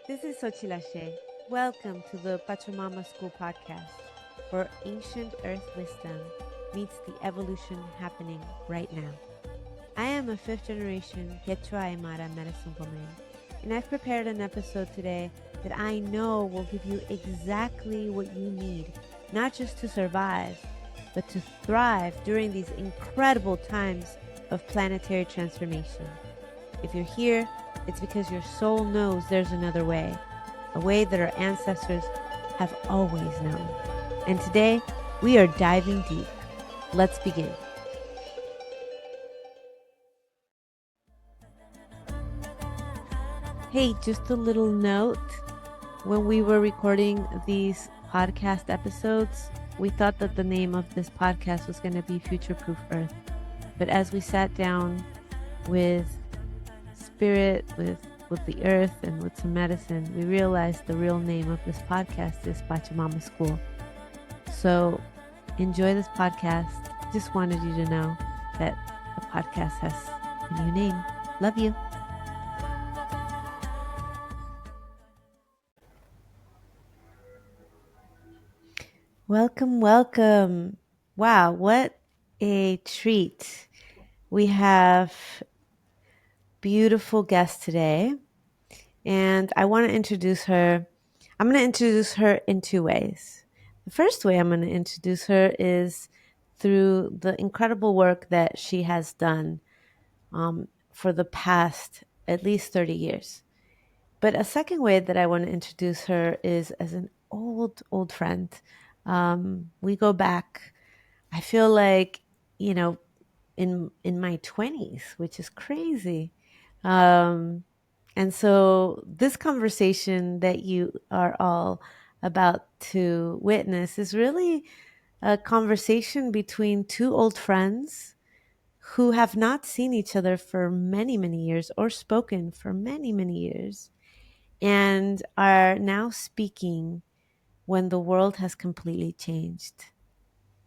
This is Xochitl Ashe. Welcome to the Pachamama School Podcast, where ancient earth wisdom meets the evolution happening right now. I am a fifth generation Quechua-Aymara medicine woman, and I've prepared an episode today that I know will give you exactly what you need, not just to survive, but to thrive during these incredible times of planetary transformation. If you're here, it's because your soul knows there's another way, a way that our ancestors have always known. And today, we are diving deep. Let's begin. Hey, just a little note. When we were recording these podcast episodes, we thought that the name of this podcast was going to be Future Proof Earth. But as we sat down with spirit, with the earth, and with some medicine, we realized the real name of this podcast is Pachamama School. So enjoy this podcast. Just wanted you to know that the podcast has a new name. Love you. Welcome, welcome. Wow, what a treat. We have beautiful guest today, and I want to introduce her. I'm going to introduce her in two ways. The first way I'm going to introduce her is through the incredible work that she has done for the past at least 30 years. But a second way that I want to introduce her is as an old friend. We go back, I feel like, in my 20s, which is crazy. And so this conversation that you are all about to witness is really a conversation between two old friends who have not seen each other for many, many years or spoken for many, many years and are now speaking when the world has completely changed.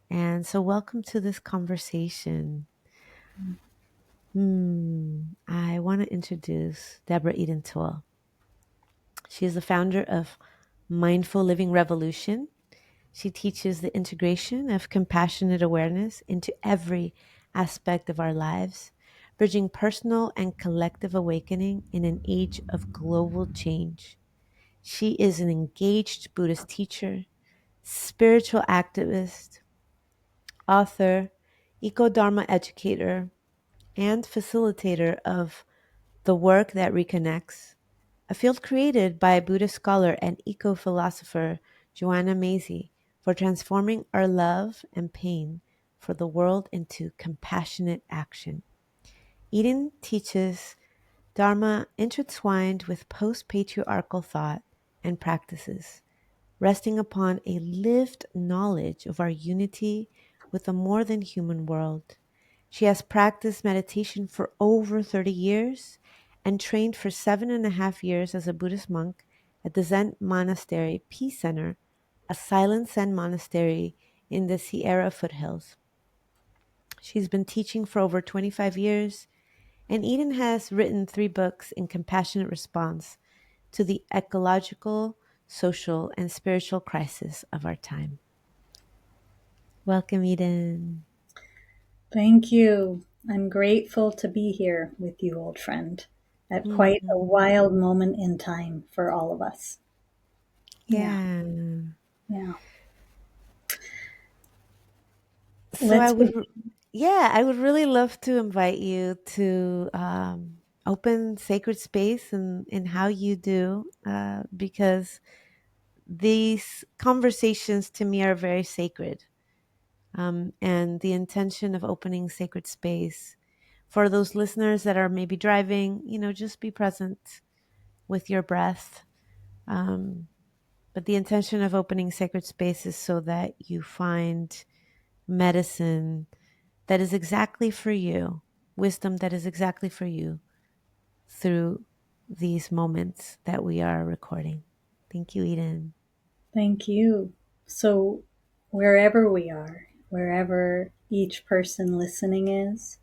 And so welcome to this conversation. I want to introduce Deborah Eden Toll. She is the founder of Mindful Living Revolution. She teaches the integration of compassionate awareness into every aspect of our lives, bridging personal and collective awakening in an age of global change. She is an engaged Buddhist teacher, spiritual activist, author, eco-dharma educator, and facilitator of The Work That Reconnects, a field created by Buddhist scholar and eco-philosopher Joanna Macy for transforming our love and pain for the world into compassionate action. Eden teaches Dharma intertwined with post-patriarchal thought and practices, resting upon a lived knowledge of our unity with a more than human world. She has practiced meditation for over 30 years and trained for 7.5 years as a Buddhist monk at the Zen Monastery Peace Center, a silent Zen monastery in the Sierra foothills. She's been teaching for over 25 years, and Eden has written 3 books in compassionate response to the ecological, social, and spiritual crisis of our time. Welcome, Eden. Thank you. I'm grateful to be here with you, old friend, at quite a wild moment in time for all of us. Yeah. Yeah. So I would really love to invite you to open sacred space in how you do, because these conversations to me are very sacred. And the intention of opening sacred space for those listeners that are maybe driving, just be present with your breath. But the intention of opening sacred space is so that you find medicine that is exactly for you, wisdom that is exactly for you through these moments that we are recording. Thank you, Eden. Thank you. So, wherever we are, wherever each person listening is,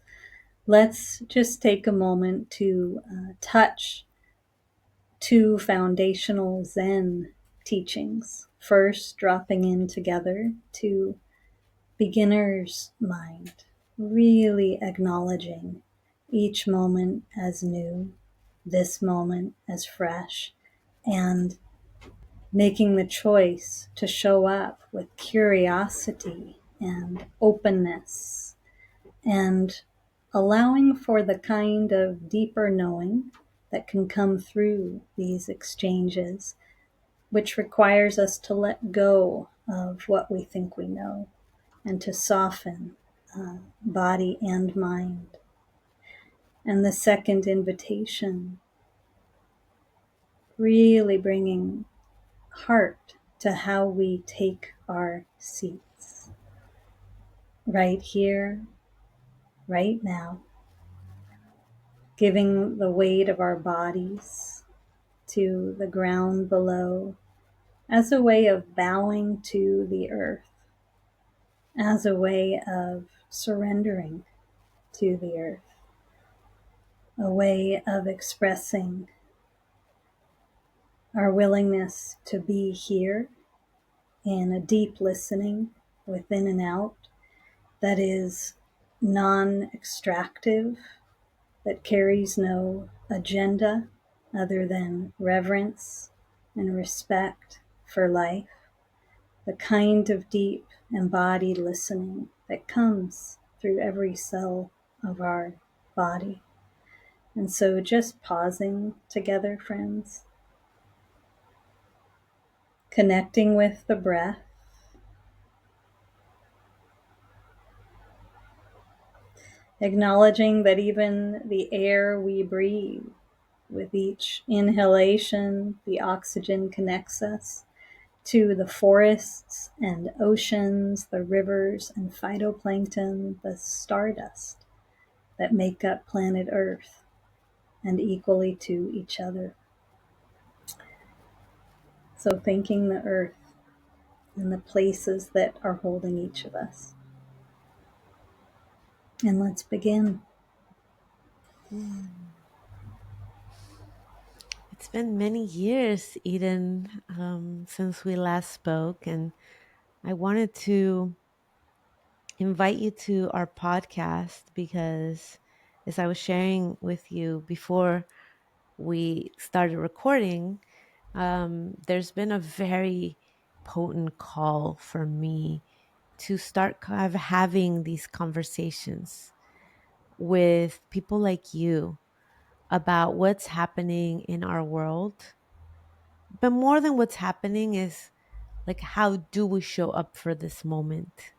let's just take a moment to touch two foundational Zen teachings. First, dropping in together to beginner's mind, really acknowledging each moment as new, this moment as fresh, and making the choice to show up with curiosity and openness and allowing for the kind of deeper knowing that can come through these exchanges, which requires us to let go of what we think we know and to soften body and mind. And the second invitation, really bringing heart to how we take our seats right here, right now, giving the weight of our bodies to the ground below as a way of bowing to the earth, as a way of surrendering to the earth, a way of expressing our willingness to be here in a deep listening within and out that is non-extractive, that carries no agenda other than reverence and respect for life, the kind of deep embodied listening that comes through every cell of our body. And so just pausing together, friends, connecting with the breath, acknowledging that even the air we breathe, with each inhalation, the oxygen connects us to the forests and oceans, the rivers and phytoplankton, the stardust that make up planet Earth, and equally to each other. So thanking the earth and the places that are holding each of us. And let's begin. It's been many years, Eden, since we last spoke, and I wanted to invite you to our podcast because, as I was sharing with you before we started recording, there's been a very potent call for me to start kind of having these conversations with people like you about what's happening in our world. But more than what's happening is like, how do we show up for this moment?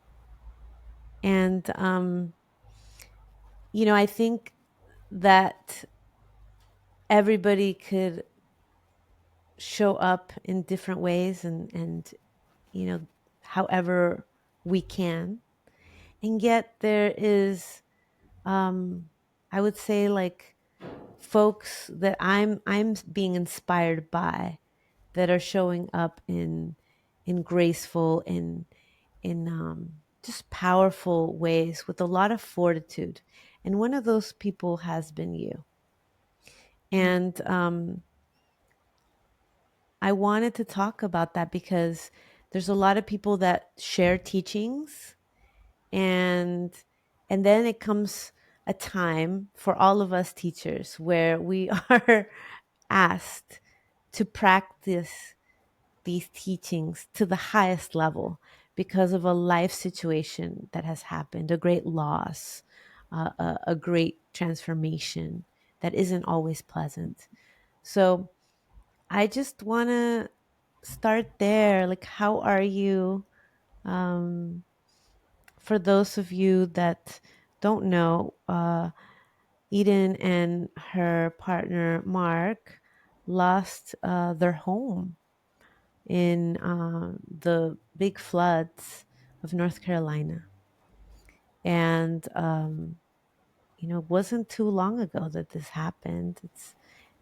And, I think that everybody could show up in different ways and however we can. And yet there is, I would say, like, folks that I'm being inspired by that are showing up in graceful, in just powerful ways with a lot of fortitude. And one of those people has been you. And I wanted to talk about that because there's a lot of people that share teachings, and then it comes a time for all of us teachers where we are asked to practice these teachings to the highest level because of a life situation that has happened, a great loss, a great transformation that isn't always pleasant. So I just want to start there. Like, how are you? Um, for those of you that don't know, Eden and her partner Mark lost their home in the big floods of North Carolina. And, it wasn't too long ago that this happened.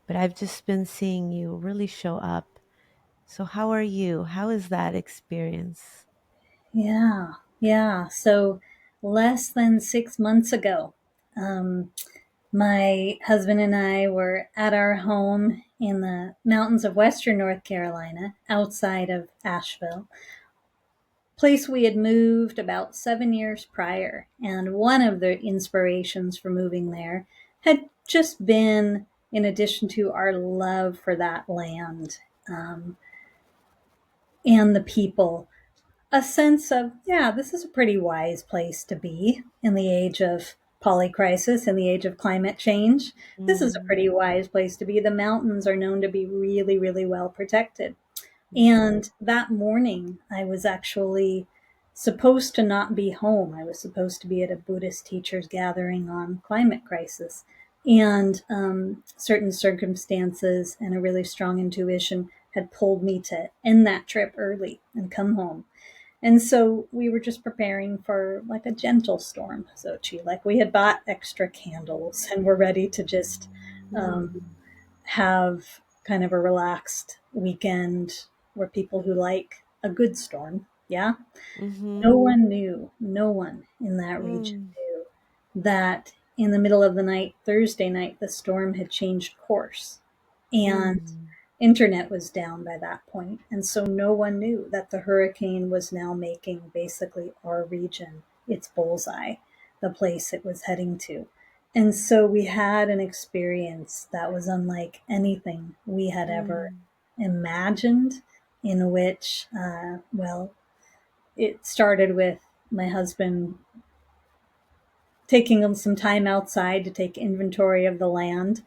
But I've just been seeing you really show up. So how are you? How is that experience? Yeah. So less than 6 months ago, um, My husband and I were at our home in the mountains of western North Carolina, outside of Asheville, place we had moved about 7 years prior. And one of the inspirations for moving there had just been, in addition to our love for that land and the people, a sense of, yeah, this is a pretty wise place to be in the age of polycrisis, in the age of climate change. This is a Mm, pretty wise place to be. The mountains are known to be really, really well protected. mm, And that morning, I was actually supposed to not be home. I was supposed to be at a Buddhist teachers gathering on climate crisis. And certain circumstances and a really strong intuition had pulled me to end that trip early and come home. And so we were just preparing for like a gentle storm, Xochitl. Like we had bought extra candles and we're ready to just um, mm, have kind of a relaxed weekend where people who like a good storm, yeah? mhm, No one in that region mm, knew that in the middle of the night, Thursday night, the storm had changed course. And mm. internet was down by that point. And so no one knew that the hurricane was now making basically our region its bullseye, the place it was heading to. And so we had an experience that was unlike anything we had ever Mm, imagined, in which, well, it started with my husband taking some time outside to take inventory of the land.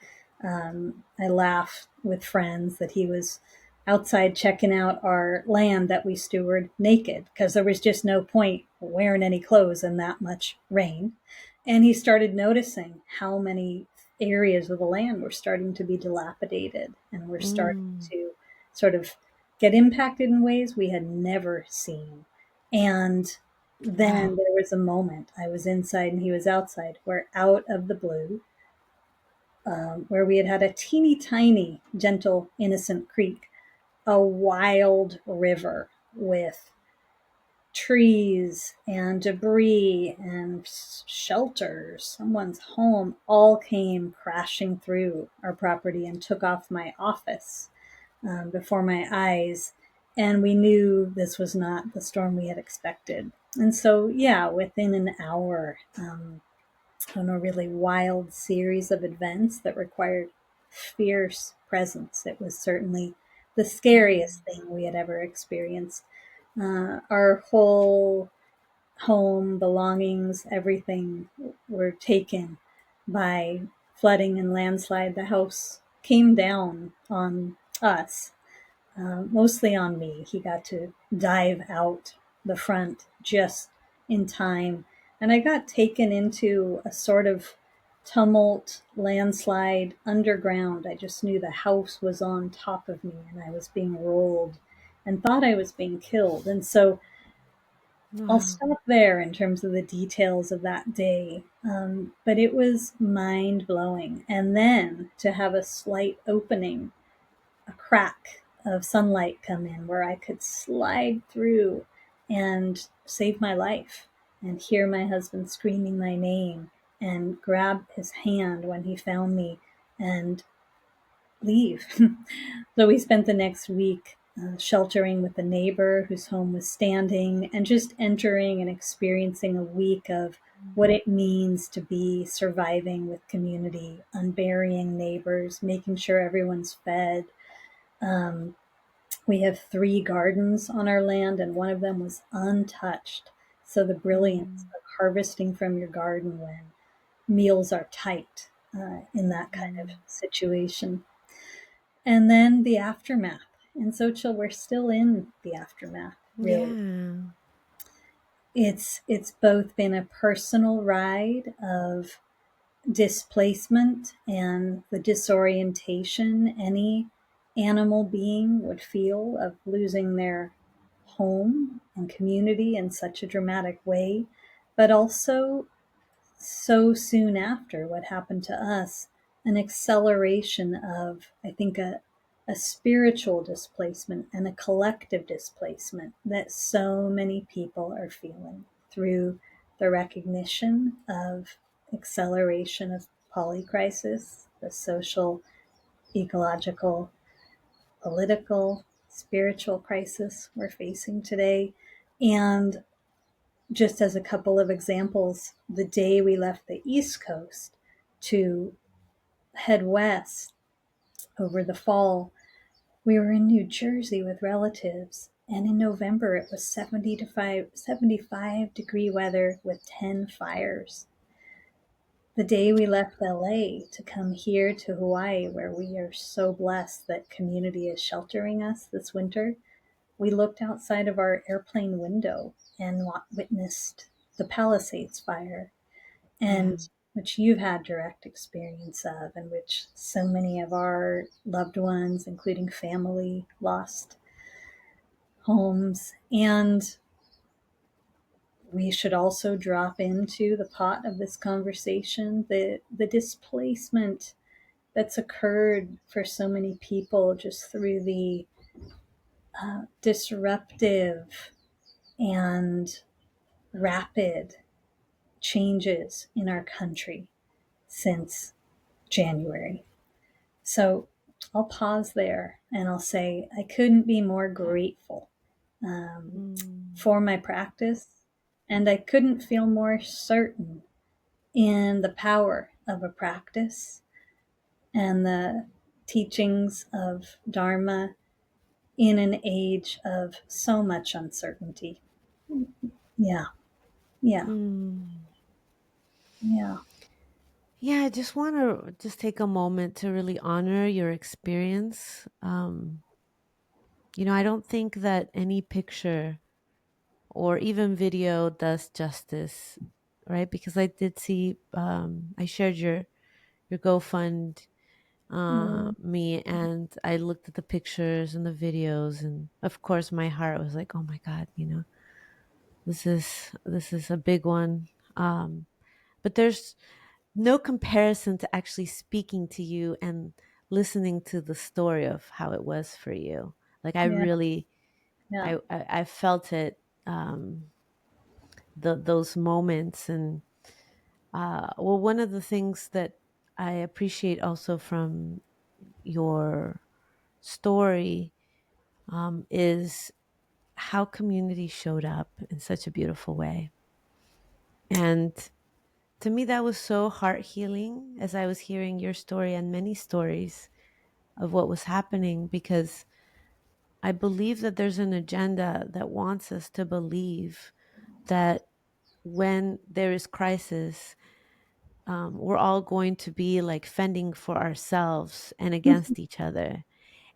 I laugh with friends that he was outside checking out our land that we steward naked because there was just no point wearing any clothes in that much rain. And he started noticing how many areas of the land were starting to be dilapidated and were starting mm. to sort of get impacted in ways we had never seen. And then Wow. there was a moment I was inside and he was outside, where out of the blue, where we had had a teeny tiny, gentle, innocent creek, a wild river with trees and debris and shelters, someone's home, all came crashing through our property and took off my office before my eyes. And we knew this was not the storm we had expected. And so, yeah, within an hour, on a really wild series of events that required fierce presence, it was certainly the scariest thing we had ever experienced. Our whole home, belongings, everything were taken by flooding and landslide. The house came down on us, mostly on me. He got to dive out the front just in time. And I got taken into a sort of tumult, landslide, underground. I just knew the house was on top of me and I was being rolled and thought I was being killed. And so I'll Wow. stop there in terms of the details of that day. But it was mind blowing. And then to have a slight opening, a crack of sunlight come in where I could slide through and save my life and hear my husband screaming my name and grab his hand when he found me and leave. So we spent the next week sheltering with a neighbor whose home was standing and just entering and experiencing a week of what it means to be surviving with community, unburying neighbors, making sure everyone's fed. Um, we have 3 gardens on our land, and one of them was untouched. So the brilliance Mm, of harvesting from your garden when meals are tight in that kind of mm. situation. And then the aftermath. And so, Chill, we're still in the aftermath, really. Yeah. It's both been a personal ride of displacement and the disorientation any animal being would feel of losing their home and community in such a dramatic way, but also so soon after what happened to us, an acceleration of, I think, a spiritual displacement and a collective displacement that so many people are feeling through the recognition of acceleration of polycrisis, the social, ecological, political, spiritual crisis we're facing today. And just as a couple of examples, the day we left the East Coast to head west over the fall, we were in New Jersey with relatives. And in November, it was 75 degree weather with 10 fires. The day we left LA to come here to Hawaii, where we are so blessed that community is sheltering us this winter, we looked outside of our airplane window and witnessed the Palisades fire, Yeah. and which you've had direct experience of, and which so many of our loved ones, including family, lost homes. And we should also drop into the pot of this conversation the displacement that's occurred for so many people just through the disruptive and rapid changes in our country since January. So I'll pause there and I'll say I couldn't be more grateful Mm. for my practice, and I couldn't feel more certain in the power of a practice and the teachings of Dharma in an age of so much uncertainty. Yeah, yeah, Mm. yeah. Yeah, I just want to just take a moment to really honor your experience. I don't think that any picture or even video does justice, right? Because I did see, I shared your GoFund Mm, me, and I looked at the pictures and the videos, and of course my heart was like, oh my God, this is a big one. But there's no comparison to actually speaking to you and listening to the story of how it was for you. Like I yeah, really, yeah. I felt it, those moments. And well, one of the things that I appreciate also from your story is how community showed up in such a beautiful way. And to me, that was so heart healing as I was hearing your story and many stories of what was happening, because I believe that there's an agenda that wants us to believe that when there is crisis, we're all going to be like fending for ourselves and against each other.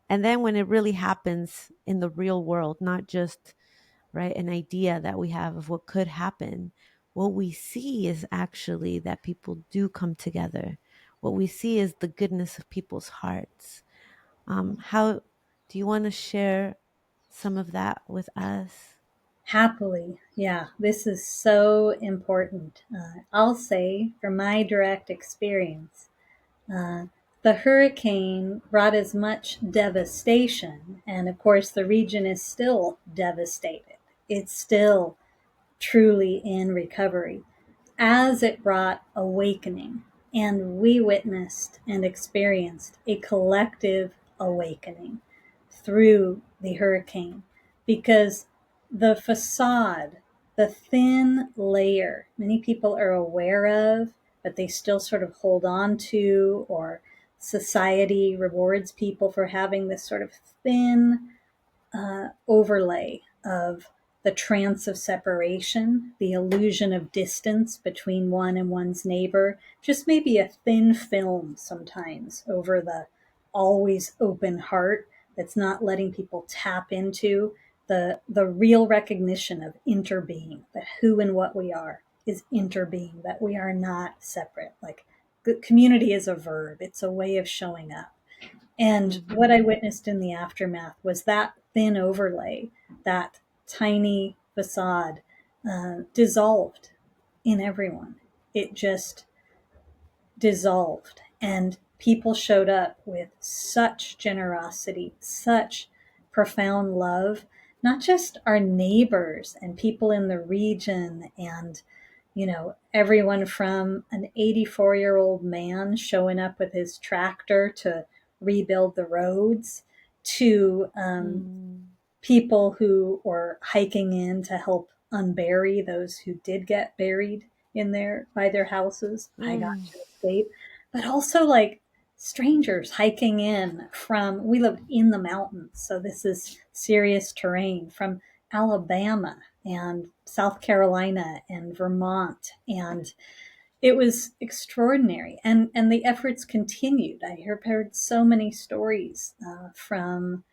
And then when it really happens in the real world, not just right an idea that we have of what could happen, what we see is actually that people do come together. What we see is the goodness of people's hearts. How do you want to share some of that with us? Happily, yeah, this is so important. I'll say, from my direct experience, uh, the hurricane brought as much devastation, and of course, the region is still devastated. It's still truly in recovery, as it brought awakening. And we witnessed and experienced a collective awakening through the hurricane, because the facade, the thin layer, many people are aware of, but they still sort of hold on to, or society rewards people for having this sort of thin overlay of the trance of separation, the illusion of distance between one and one's neighbor, just maybe a thin film sometimes over the always open heart that's not letting people tap into the real recognition of interbeing, that who and what we are is interbeing, that we are not separate. Like, community is a verb, it's a way of showing up. And what I Mm-hmm. witnessed in the aftermath was that thin overlay, that tiny facade, dissolved in everyone. It just dissolved. And people showed up with such generosity, such profound love, not just our neighbors and people in the region and Everyone from an 84-year-old man showing up with his tractor to rebuild the roads to Mm. people who were hiking in to help unbury those who did get buried in there by their houses. I got Mm. to escape. But also like strangers hiking in from, we lived in the mountains, so this is serious terrain, from Alabama and South Carolina and Vermont, and it was extraordinary. And the efforts continued. I heard so many stories from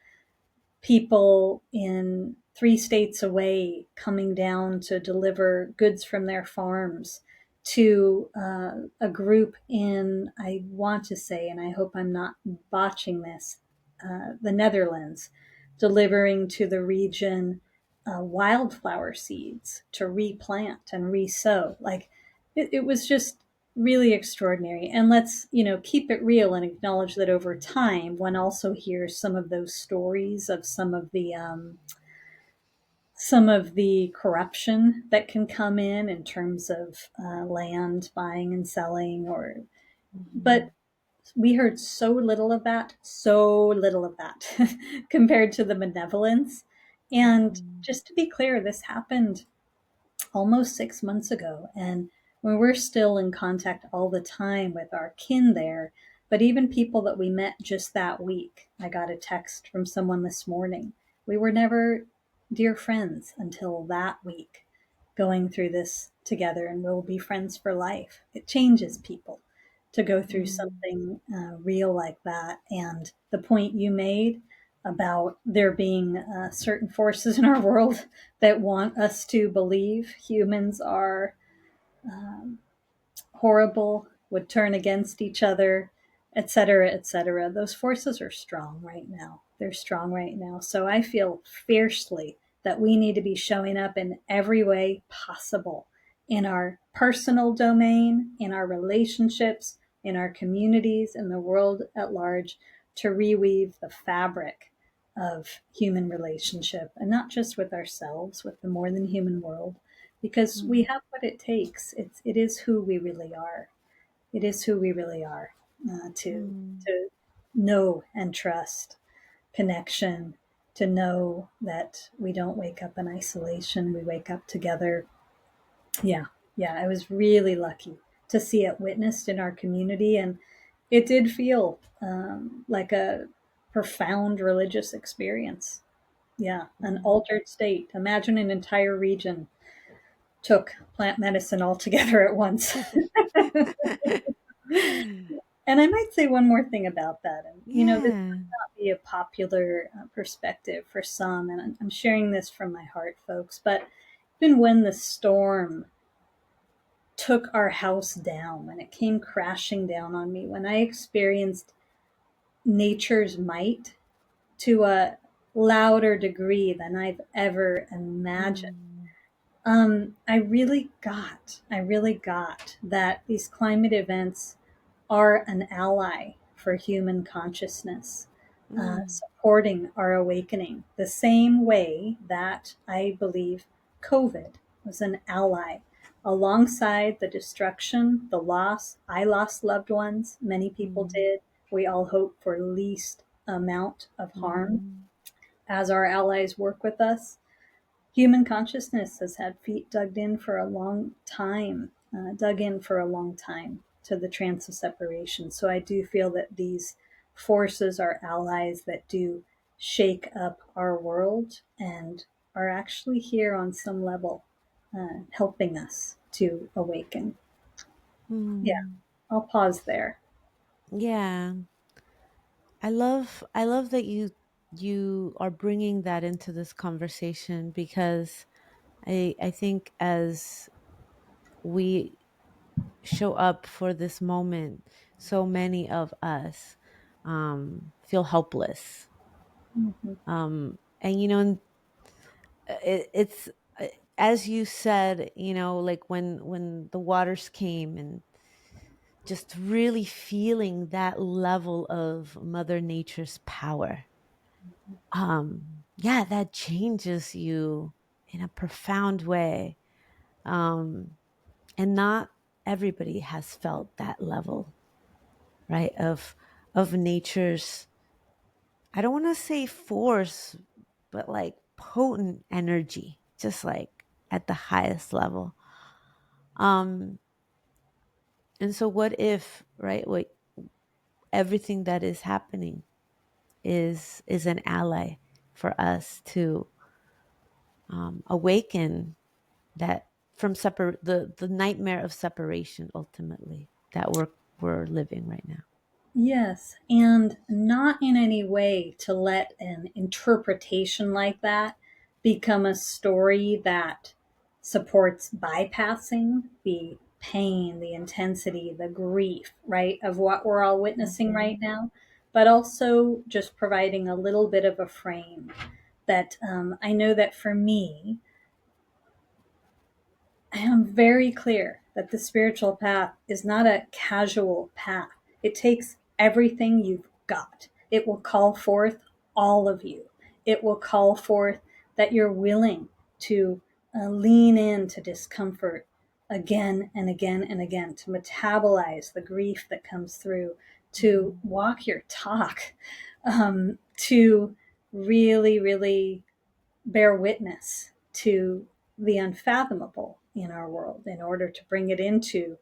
people in 3 states away coming down to deliver goods from their farms to a group in, I want to say, and I hope I'm not botching this, the Netherlands, delivering to the region wildflower seeds to replant and resow. Like it was just really extraordinary. And let's, keep it real and acknowledge that over time, one also hears some of those stories of some of the corruption that can come in terms of land buying and selling, or Mhm. but we heard so little of that compared to the benevolence. And Mhm. just to be clear, this happened almost 6 months ago. And when we're still in contact all the time with our kin there, but even people that we met just that week, I got a text from someone this morning. We were never dear friends until that week going through this together, and we'll be friends for life. It changes people to go through Mhm. something real like that. And the point you made about there being certain forces in our world that want us to believe humans are horrible, would turn against each other, etc., etc. Those forces are strong right now. They're strong right now. So I feel fiercely that we need to be showing up in every way possible in our personal domain, in our relationships, in our communities, in the world at large, to reweave the fabric of human relationship, and not just with ourselves, with the more than human world, because we Mhm. have what it takes. It is who we really are. It is who we really are, to Mhm. to know and trust connection, to know that we don't wake up in isolation. We wake up together. Yeah, yeah. I was really lucky to see it witnessed in our community, and it did feel like a profound religious experience. Yeah, an Mhm. altered state. Imagine an entire region took plant medicine altogether at once. And I might say one more thing about that. And, this Yeah. might not be a popular perspective for some, and I'm sharing this from my heart, folks. But even when the storm took our house down, when it came crashing down on me, when I experienced nature's might to a louder degree than I've ever imagined, Mhm. I really got that these climate events are an ally for human consciousness, Mhm. supporting our awakening, the same way that I believe COVID was an ally. Alongside the destruction, the loss, I lost loved ones, many people Mhm. did. We all hope for least amount of harm Mhm. as our allies work with us. Human consciousness has had feet dug in for a long time to the trance of separation. So I do feel that these forces are allies that do shake up our world and are actually here on some level, helping us to awaken. Yeah, Mhm. I'll pause there. Yeah. I love that you are bringing that into this conversation, because I think as we show up for this moment, so many of us feel helpless. Mhm. And it's as you said, like when the waters came, and just really feeling that level of Mother Nature's power. Yeah, that changes you in a profound way. um And not everybody has felt that level, right? Of nature's, I don't want to say force, but like potent energy, just like at the highest level. Um, and so what if, right, like everything that is happening is an ally for us to awaken that from the nightmare of separation ultimately that we're living right now. Yes, and not in any way to let an interpretation like that become a story that supports bypassing the pain, the intensity, the grief, right, of what we're all witnessing right Mm-hmm. now, but also just providing a little bit of a frame that I know that for me, I am very clear that the spiritual path is not a casual path. It takes everything you've got. It will call forth all of you. It will call forth that you're willing to lean into discomfort again and again and again, to metabolize the grief that comes through, to Mm-hmm. walk your talk, to really, really bear witness to the unfathomable in our world in order to bring it into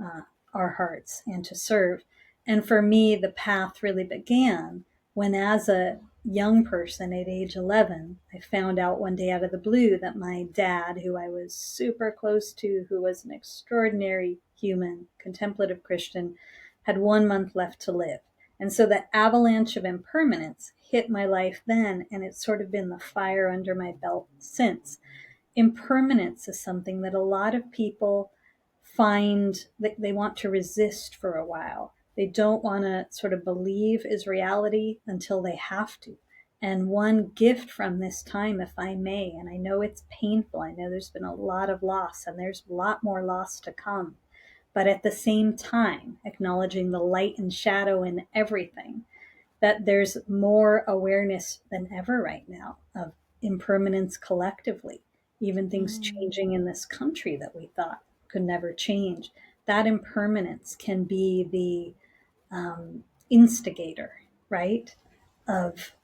uh, our hearts and to serve. And for me, the path really began when, as a young person at age 11, I found out one day out of the blue that my dad, who I was super close to, who was an extraordinary human, contemplative Christian, had 1 month left to live. And so the avalanche of impermanence hit my life then, and it's sort of been the fire under my belt since. Impermanence is something that a lot of people find that they want to resist for a while. They don't want to sort of believe is reality until they have to. And one gift from this time, if I may, and I know it's painful, I know there's been a lot of loss and there's a lot more loss to come, but at the same time, acknowledging the light and shadow in everything, that there's more awareness than ever right now of impermanence collectively, even things Mm. changing in this country that we thought could never change. That impermanence can be the instigator, right, of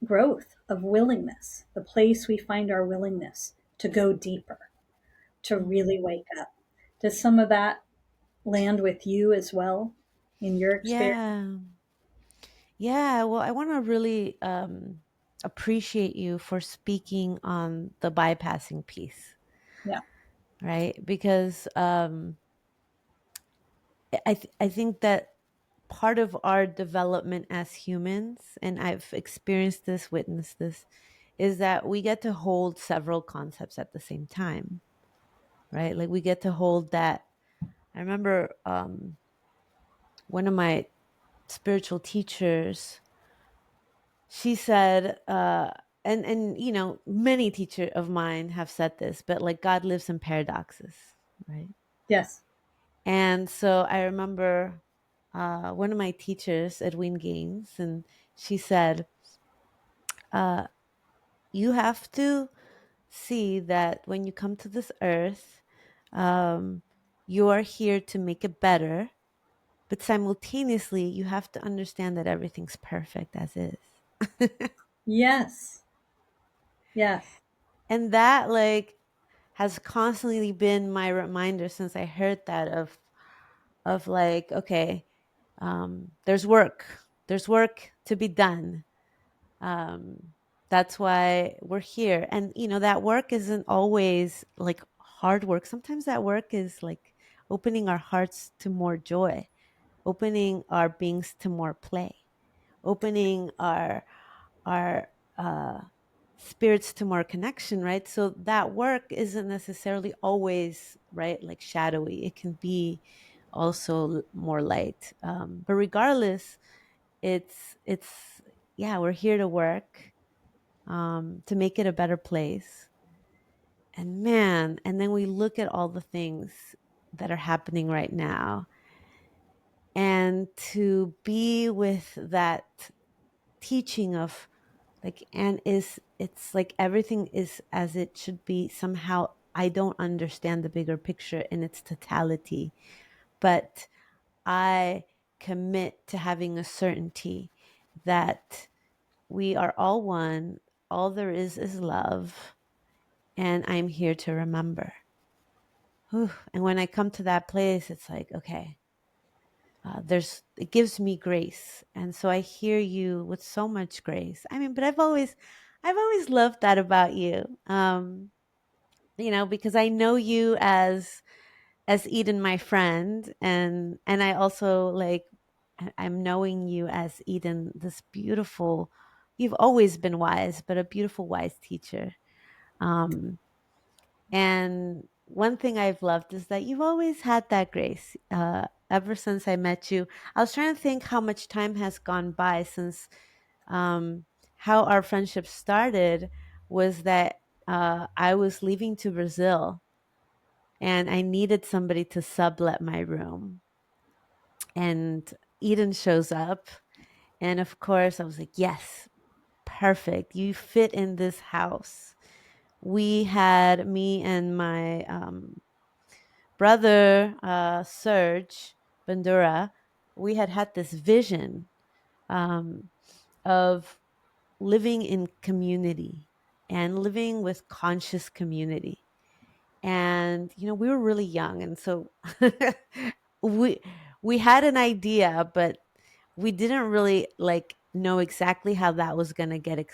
growth, of willingness, the place we find our willingness to go deeper, to really Mm. wake up. Does some of that land with you as well in your experience? Yeah. Yeah, well, I want to really appreciate you for speaking on the bypassing piece, Yeah. right? Because I think that part of our development as humans, and I've experienced this, witnessed this, is that we get to hold several concepts at the same time, right? Like we get to hold that. I remember one of my spiritual teachers, she said, and you know, many teachers of mine have said this, but like God lives in paradoxes, right? Yes. And so I remember one of my teachers, Edwin Gaines, and she said, uh, you have to see that when you come to this earth, um, you are here to make it better, but simultaneously, you have to understand that everything's perfect as is. Yes. Yes. And that, like, has constantly been my reminder since I heard that of like, okay, there's work to be done. Um, that's why we're here. And, you know, that work isn't always like hard work. Sometimes that work is like opening our hearts to more joy, opening our beings to more play, opening our uh, spirits to more connection, right? So that work isn't necessarily always, right, like shadowy. It can be also more light. But regardless, it's yeah, we're here to work, to make it a better place. And man, and then we look at all the things that are happening right now, and to be with that teaching of like, and is it's like everything is as it should be somehow I don't understand the bigger picture in its totality, but I commit to having a certainty that we are all one. All there is love. And I'm here to remember. Whew. And when I come to that place, it's like, okay, it gives me grace. And so I hear you with so much grace. I mean, but I've always loved that about you. Because I know you as Eden, my friend, and I also like I'm knowing you as Eden, this beautiful. You've always been wise, but a beautiful, wise teacher. Um, and one thing I've loved is that you've always had that grace. Ever since I met you, I was trying to think how much time has gone by since um, how our friendship started was that I was leaving to Brazil and I needed somebody to sublet my room. And Eden shows up. And of course, I was like, yes, perfect. You fit in this house. We had me and my brother, Serge Bandura, we had this vision um, of living in community and living with conscious community. And we were really young, and so we we had an idea, but we didn't really like know exactly how that was going to get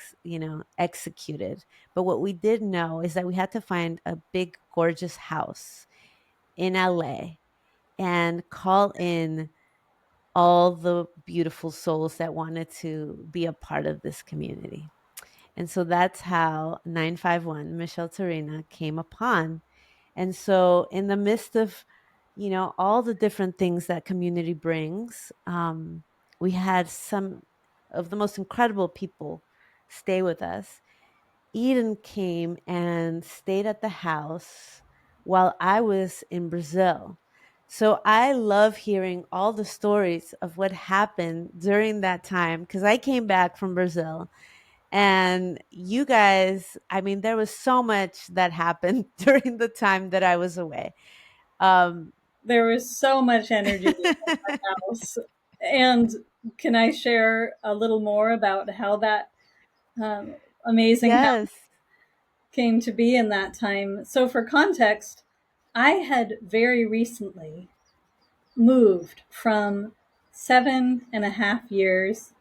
executed. But what we did know is that we had to find a big gorgeous house in LA and call in all the beautiful souls that wanted to be a part of this community. And so that's how 951 Michelle Torina came upon. And so in the midst of, all the different things that community brings, we had some of the most incredible people stay with us. Eden came and stayed at the house while I was in Brazil. So I love hearing all the stories of what happened during that time because I came back from Brazil and you guys, I mean, there was so much that happened during the time that I was away. Um, There was so much energy in our house. And can I share a little more about how that amazing house yes. came to be in that time? So, for context, I had very recently moved from 7.5 years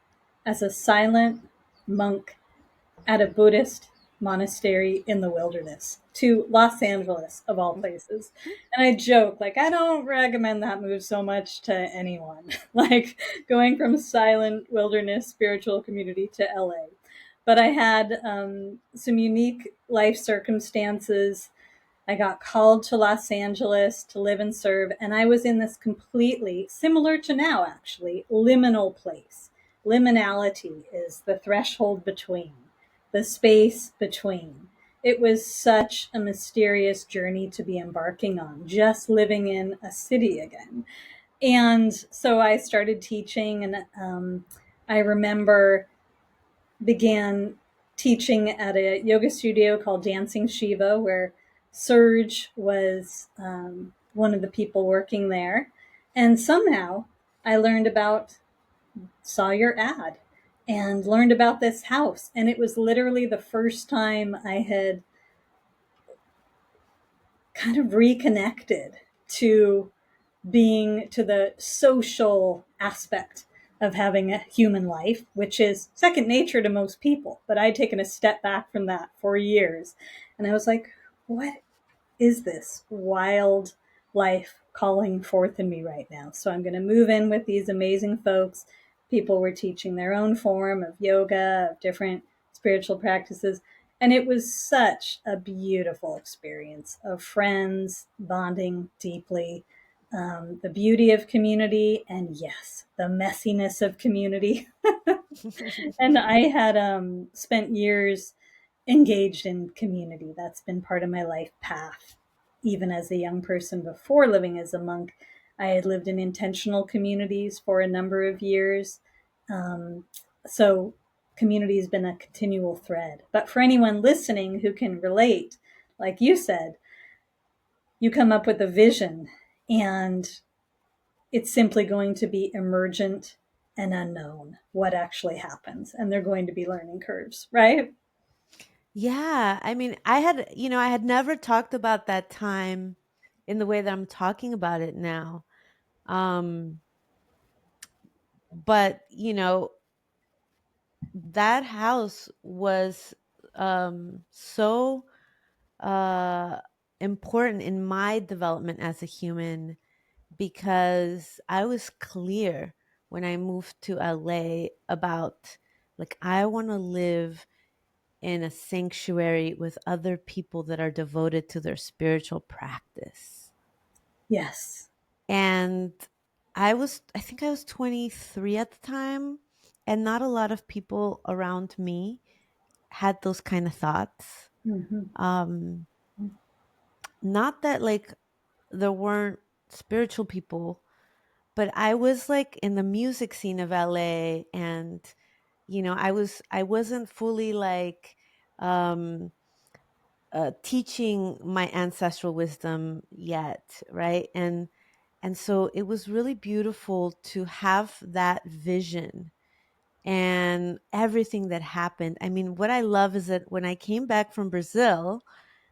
as a silent monk at a Buddhist monastery in the wilderness to Los Angeles, of all places. And I joke, like, I don't recommend that move so much to anyone, like going from silent wilderness spiritual community to LA. But I had some unique life circumstances. I got called to Los Angeles to live and serve, and I was in this completely similar to now, actually, liminal place. Liminality is the threshold between, the space between. It was such a mysterious journey to be embarking on, just living in a city again. And so I started teaching, and I remember began teaching at a yoga studio called Dancing Shiva, where Serge was one of the people working there. And somehow I saw your ad and learned about this house. And it was literally the first time I had kind of reconnected to the social aspect of having a human life, which is second nature to most people. But I'd taken a step back from that for years. And I was like, what is this wild life calling forth in me right now? So I'm going to move in with these amazing folks. People were teaching their own form of yoga, of different spiritual practices. And it was such a beautiful experience of friends bonding deeply, the beauty of community, and yes, the messiness of community. And I had spent years engaged in community. That's been part of my life path. Even as a young person before living as a monk, I had lived in intentional communities for a number of years. Um, so community has been a continual thread. But for anyone listening who can relate, like you said, you come up with a vision, and it's simply going to be emergent and unknown what actually happens. And they're going to be learning curves, right? Yeah, I mean, I had never talked about that time in the way that I'm talking about it now. Um, but, that house was so uh important in my development as a human because I was clear when I moved to LA about, like, I want to live in a sanctuary with other people that are devoted to their spiritual practice. Yes. And I think I was 23 at the time, and not a lot of people around me had those kind of thoughts. Mm-hmm. Um, Not that, like, there weren't spiritual people, but I was like in the music scene of LA, and I wasn't fully like um teaching my ancestral wisdom yet, right? And so it was really beautiful to have that vision and everything that happened. I mean, what I love is that when I came back from Brazil,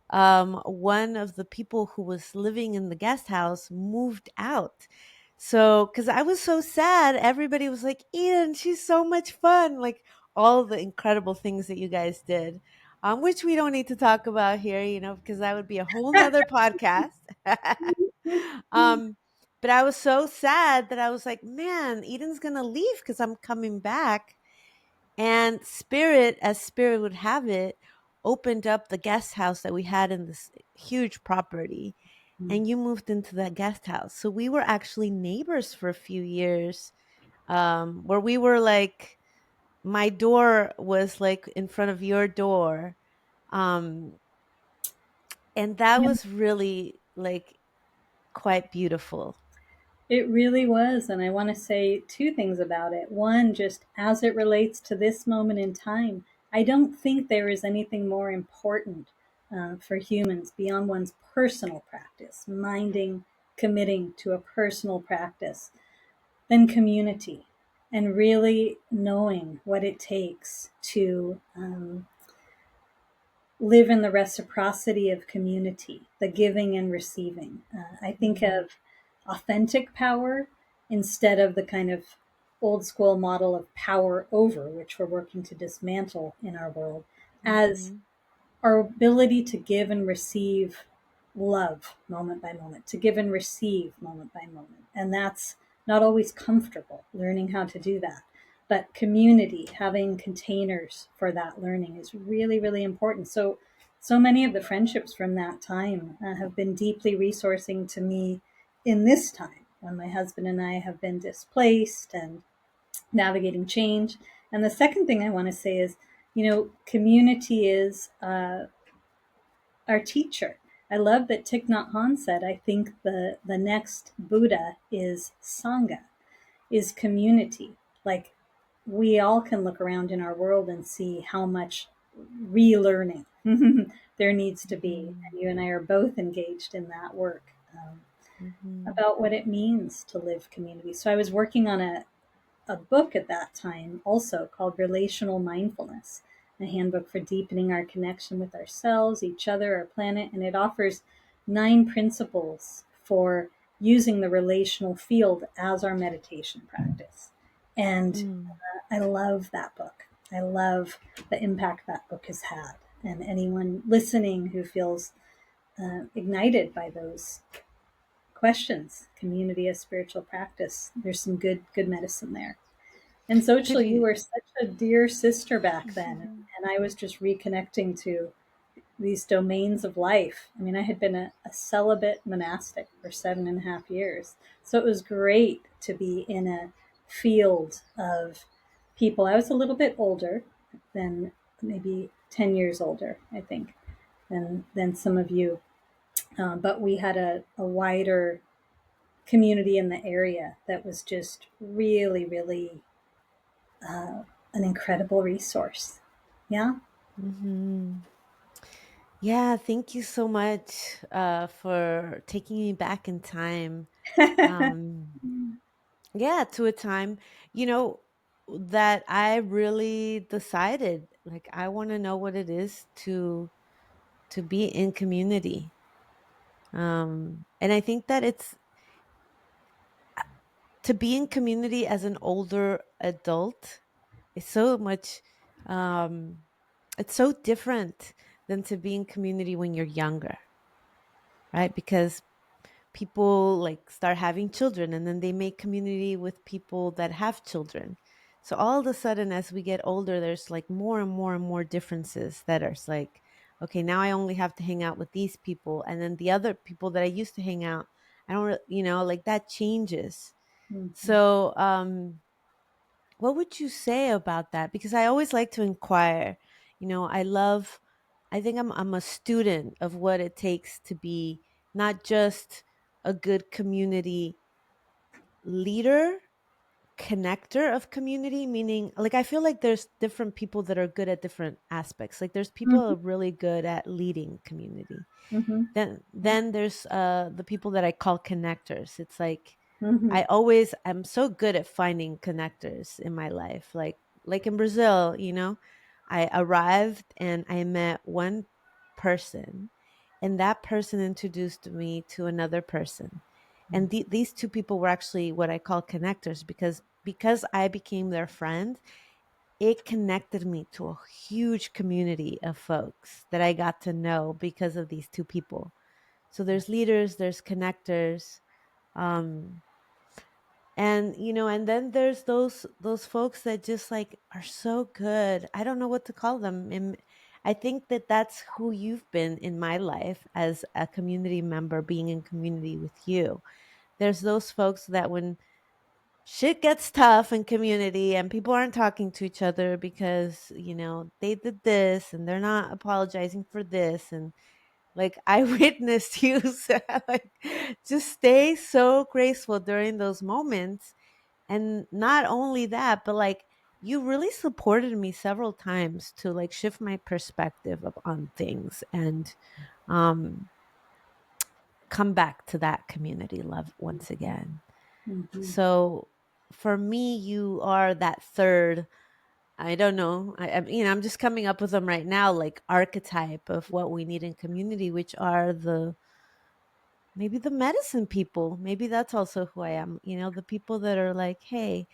one of the people who was living in the guest house moved out. So, because I was so sad, everybody was like, Eden, she's so much fun. Like all the incredible things that you guys did, which we don't need to talk about here, because that would be a whole nother podcast. um, but I was so sad that I was like, man, Eden's going to leave because I'm coming back. And Spirit, as Spirit would have it, opened up the guest house that we had in this huge property. And you moved into that guest house. So we were actually neighbors for a few years, where we were like, my door was like in front of your door. Um, and that Yeah, was really like quite beautiful. it really was. And I want to say two things about it. One, just as it relates to this moment in time, I don't think there is anything more important for humans beyond one's personal practice, minding, committing to a personal practice, than community, and really knowing what it takes to live in the reciprocity of community, the giving and receiving. I think Mhm. of authentic power instead of the kind of old school model of power over, which we're working to dismantle in our world, as Mhm. our ability to give and receive love moment by moment, to give and receive moment by moment. And that's not always comfortable, learning how to do that. But community, having containers for that learning is really, really important. So many of the friendships from that time have been deeply resourcing to me in this time when my husband and I have been displaced and navigating change. And the second thing I want to say is, community is our teacher. I love that Thich Nhat Hanh said, I think the next Buddha is Sangha, is community. Like, we all can look around in our world and see how much relearning there needs to be. Mhm. And you and I are both engaged in that work, Mhm. about what it means to live community. So I was working on a book at that time also called Relational Mindfulness, a handbook for deepening our connection with ourselves, each other, our planet. And it offers 9 principles for using the relational field as our meditation practice. And Mm. I love that book. I love the impact that book has had. And anyone listening who feels ignited by those questions, community as spiritual practice, there's some good medicine there. And Could Xochitl, you you? were such a dear sister back then. And I was just reconnecting to these domains of life. I mean, I had been a celibate monastic for 7.5 years. So it was great to be in a field of people. I was a little bit older than, maybe 10 years older, I think, than some of you. But we had a wider community in the area that was just really, really an incredible resource. Yeah. Mhm. Yeah, thank you so much for taking me back in time. Um, yeah, to a time, you know, that I really decided like I want to know what it is to be in community. And I think that it's to be in community as an older adult is so much um it's so different than to be in community when you're younger, right? Because people like start having children and then they make community with people that have children. So all of a sudden as we get older there's like more and more and more differences that are like, okay, now I only have to hang out with these people, and then the other people that I used to hang out, I don't like that changes. Mhm. So what would you say about that? Because I always like to inquire. I think I'm a student of what it takes to be not just a good community leader, connector of community, meaning like I feel like there's different people that are good at different aspects. Like there's people who Mhm. are really good at leading community. Mhm. Then there's the people that I call connectors. It's like Mhm. I'm so good at finding connectors in my life. Like in Brazil, I arrived and I met one person, and that person introduced me to another person. And these two people were actually what I call connectors, because I became their friend. It connected me to a huge community of folks that I got to know because of these two people. So there's leaders, there's connectors, um, and then there's those folks that just like are so good. I don't know what to call them. And I think that that's who you've been in my life as a community member, being in community with you. There's those folks that when shit gets tough in community and people aren't talking to each other because they did this and they're not apologizing for this, and like I witnessed you like just stay so graceful during those moments. And not only that, but like you really supported me several times to like shift my perspective on things and um come back to that community love once again. Mhm. So for me, you are that third. I don't know. I'm just coming up with them right now, like archetype of what we need in community, which are the maybe the medicine people. Maybe that's also who I am. The people that are like, hey,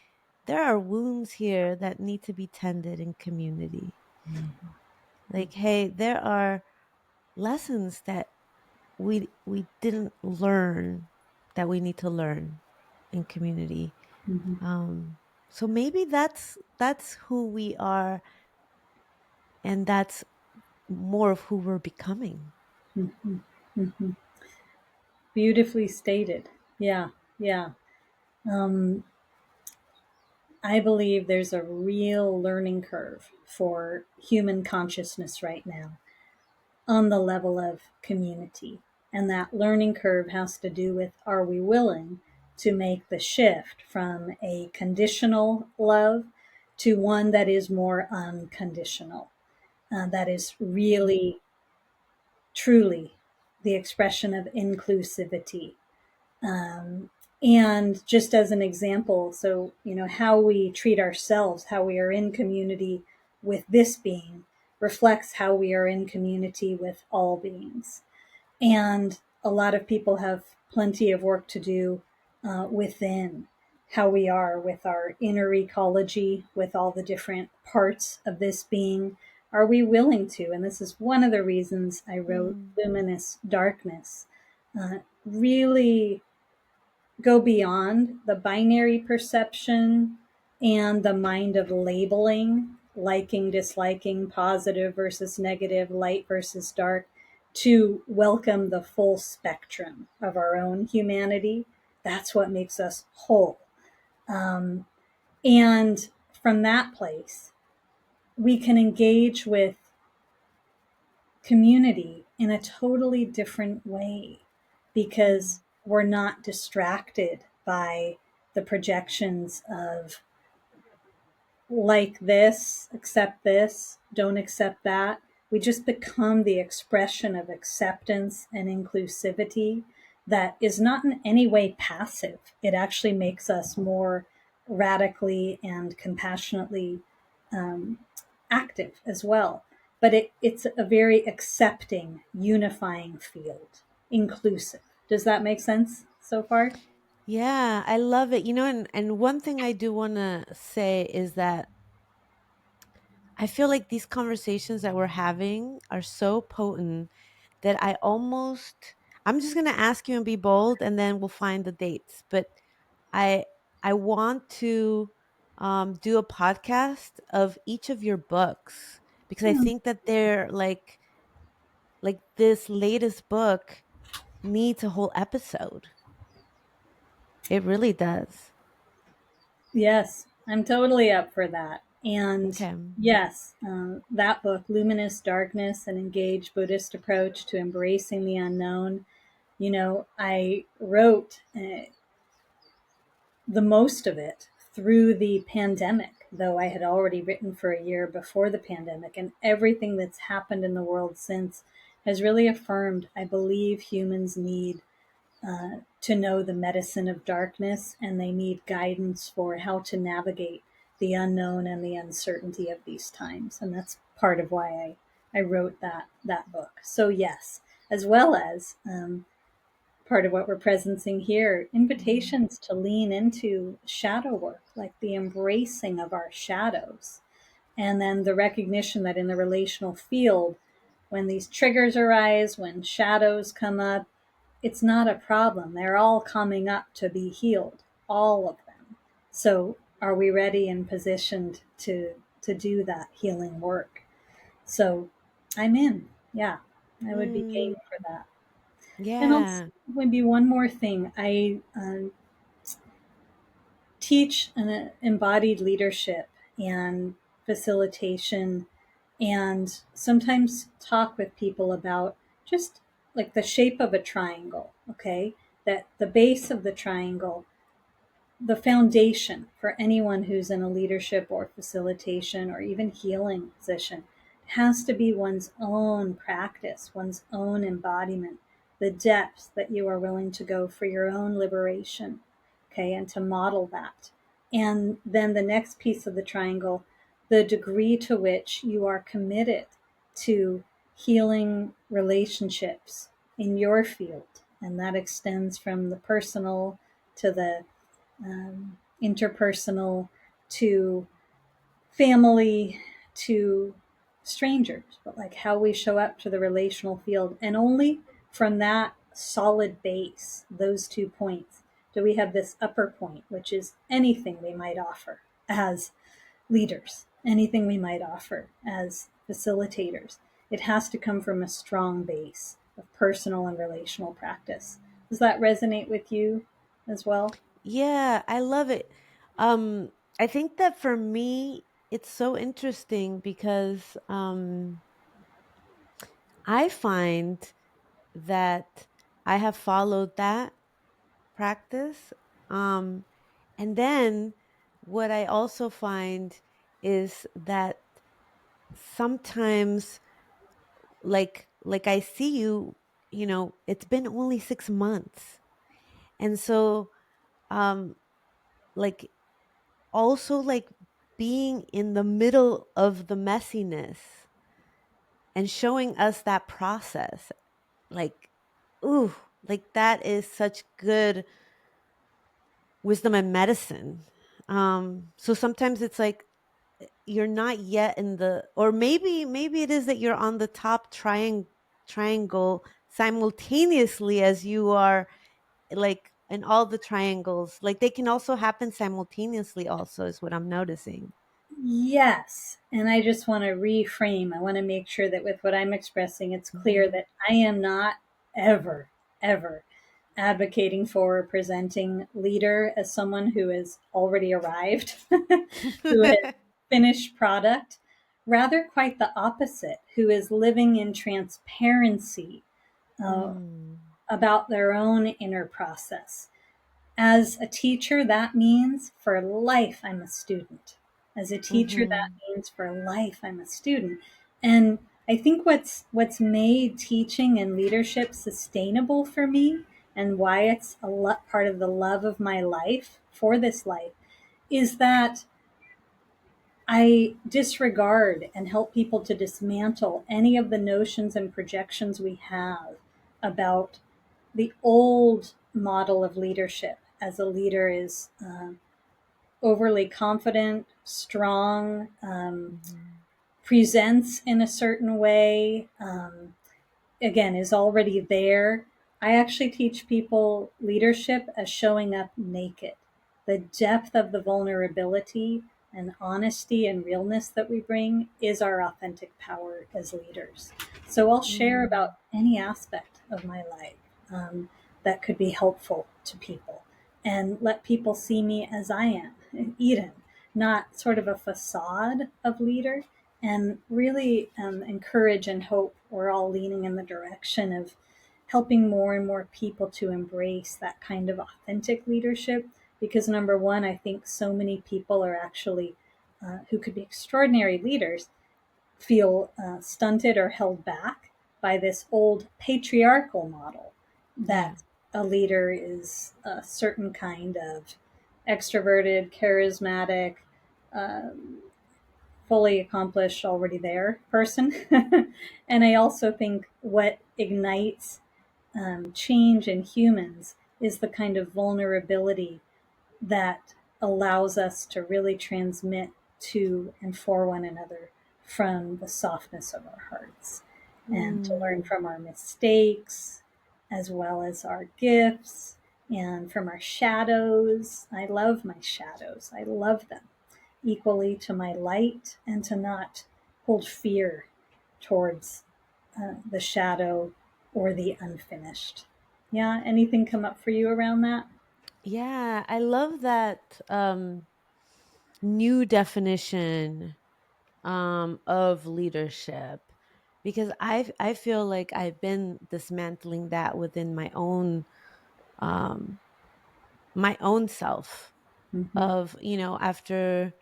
there are wounds here that need to be tended in community. Like, hey, there are lessons that we didn't learn that we need to learn in community. Mhm. So maybe that's who we are, and that's more of who we're becoming. Mhm. Mhm. Beautifully stated. Yeah, yeah. Um, I believe there's a real learning curve for human consciousness right now on the level of community. And that learning curve has to do with, are we willing to make the shift from a conditional love to one that is more unconditional, that is Mm, really, truly the expression of inclusivity. Um, and just as an example, so, how we treat ourselves, how we are in community with this being reflects how we are in community with all beings. And a lot of people have plenty of work to do within how we are with our inner ecology, with all the different parts of this being. Are we willing to? And this is one of the reasons I wrote mm, Luminous Darkness. Really go beyond the binary perception and the mind of labeling, liking, disliking, positive versus negative, light versus dark, to welcome the full spectrum of our own humanity. That's what makes us whole. Um, and from that place, we can engage with community in a totally different way mm, because we're not distracted by the projections of like this, accept this, don't accept that. we just become the expression of acceptance and inclusivity that is not in any way passive. It actually makes us more radically and compassionately um, active as well. But it's a very accepting, unifying field, inclusive. Does that make sense so far? Yeah, I love it. And one thing I do want to say is that I feel like these conversations that we're having are so potent that I'm just going to ask you and be bold, and then we'll find the dates. But I I want to do a podcast of each of your books, because I Hmm. think that they're like this latest book needs a whole episode. It really does. Yes, I'm totally up for that. And Okay. yes, that book, Luminous Darkness, an Engaged Buddhist Approach to Embracing the Unknown, I wrote the most of it through the pandemic, though I had already written for a year before the pandemic. And everything that's happened in the world since has really affirmed, I believe humans need to know the medicine of darkness, and they need guidance for how to navigate the unknown and the uncertainty of these times. And that's part of why I wrote that book. So yes, as well as part of what we're presencing here, Mhm. invitations to lean into shadow work, like the embracing of our shadows. And then the recognition that in the relational field, when these triggers arise, when shadows come up, it's not a problem. They're all coming up to be healed, all of them. So are we ready and positioned to do that healing work? So I'm in. Yeah, I would be game Mm, for that. And also, yeah. maybe one more thing. I teach an embodied leadership and facilitation, and sometimes talk with people about just like the shape of a triangle, okay? That the base of the triangle, the foundation for anyone who's in a leadership or facilitation or even healing position has to be one's own practice, one's own embodiment, the depth that you are willing to go for your own liberation, okay, and to model that. And then the next piece of the triangle, the degree to which you are committed to healing relationships in your field. And that extends from the personal to the interpersonal to family to strangers, but like how we show up to the relational field. And only from that solid base, those 2 points, do we have this upper point, which is anything we might offer as leaders, anything we might offer as facilitators. It has to come from a strong base of personal and relational practice. Does that resonate with you as well? Yeah, I love it. Um, I think that for me, it's so interesting because I find that I have followed that practice. Um, and then what I also find is that sometimes, like I see you, it's been only 6 months. And so, um, like also like being in the middle of the messiness and showing us that process, like, ooh, like that is such good wisdom and medicine. So sometimes it's like you're not yet in the, or maybe it is that you're on the top triangle simultaneously as you are, like in all the triangles, like they can also happen simultaneously also, is what I'm noticing. Yes. And I just want to reframe. I want to make sure that with what I'm expressing, it's clear Mhm. that I am not ever, ever advocating for or presenting leader as someone who has already arrived, who has finished product. Rather, quite the opposite, who is living in transparency uh, Mm. about their own inner process. As a teacher, that means for life, I'm a student. As a teacher, that Mhm. means for life, I'm a student. And I think what's made teaching and leadership sustainable for me, and why it's part of the love of my life for this life, is that I disregard and help people to dismantle any of the notions and projections we have about the old model of leadership, as a leader is overly confident, strong, Mhm. presents in a certain way, again, is already there. I actually teach people leadership as showing up naked. The depth of the vulnerability and honesty and realness that we bring is our authentic power as leaders. So I'll share Mm. about any aspect of my life um, that could be helpful to people, and let people see me as I am, Eden, not sort of a facade of leader, and really encourage and hope we're all leaning in the direction of helping more and more people to embrace that kind of authentic leadership. Because number one, I think so many people are actually, who could be extraordinary leaders, feel stunted or held back by this old patriarchal model Yeah. that a leader is a certain kind of extroverted, charismatic, fully accomplished, already there person. And I also think what ignites change in humans is the kind of vulnerability that allows us to really transmit to and for one another from the softness of our hearts, and to learn Mm. from our mistakes as well as our gifts, and from our shadows. I love my shadows. I love them equally to my light, and to not hold fear towards the shadow or the unfinished. Yeah, anything come up for you around that? Yeah, I love that new definition of leadership, because I feel like I've been dismantling that within um my own self, Mm-hmm. of, after,